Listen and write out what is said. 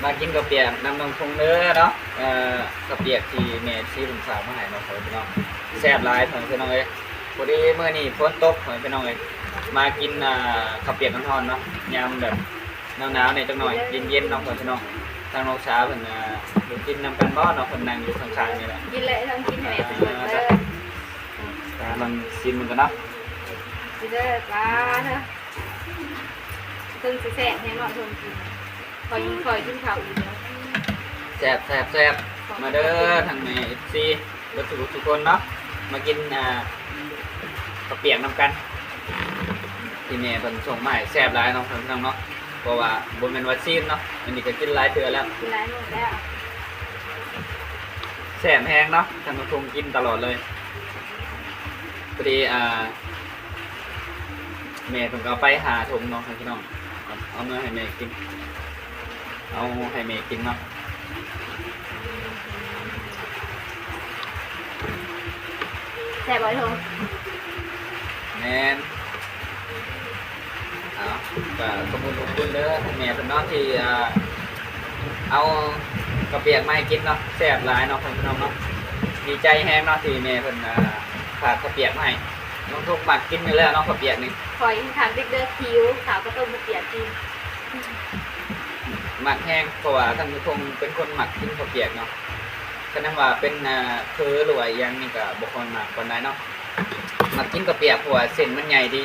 มากินกระเปียกน้ำนมคงเนื้อเนาะกระเปียกที่แม่ชี้ลุงสาวมาให้มาพี่น้องแซ่บหลายเพิ่นพี่น้องเอ้ยพอดีเมื่อนี้ฝนตกเพิ่นพี่น้องเอ้ยมากินกระเปียกน้ำทอนเนาะยามแบบหนาวๆเนี่ยจังหน่อยเย็นๆเนาะเพิ่นพี่น้องทางน้องสาวเพิ่นอยู่กินน้ำกันบ่เนาะเพิ่นนั่งอยู่ข้างๆนี่แหละ กินเลยทั้งกินแม่เป็นคนเด้อ ลองชิมมันกันเนาะ กินเด้อป้าเด้อเพิ่งสิแซ่บแน่นอนเพิ่นกินคอยกินข้าวอีกเนาะ แซ่บมาเด้อทางแม่ FC เบิดทุกคนเนาะมากินกระเปียกน้ำกันที่แม่เพิ่นส่งมาให้แซ่บหลายเนาะพี่น้องเนาะเพราะว่าบ่แม่นว่าซีนเนาะอันนี้ก็กินหลายเทื่อแล้ว กินหลายมื้อแล้ว แซ่บแห้งเนาะทางผู้ชมกินตลอดเลยพอดีแม่เพิ่นก็เอาไปหาถุงเนาะพี่น้องเอาเนื้อให้แม่กินเอาให้แม่กินเนาะ แซ่บบ่ทง แม่นเอาก็ขอบคุณเด้อแม่เพิ่นเนาะที่เอากระเปียกมาให้กินเนาะแซ่บหลายเนาะพี่น้องเนาะดีใจแฮงเนาะที่แม่เพิ่นฝากกระเปียกมาให้น้องทุกมักกินอยู่แล้วเนาะกระเปียกนี่ คอยทานเด็กๆคิ้วขาวก็ต้มมาเปียกกิน หมักแห้งเพราะว่าท่านผู้ชมเป็นคนหมักกินกระเปียกเนาะฉะนั้นว่าเป็นคือหรือว่าอย่างนี้ก็บ่ค่อยหมักปานใดเนาะหมักกินกระเปียกเพราะว่าเส้นมันใหญ่ดี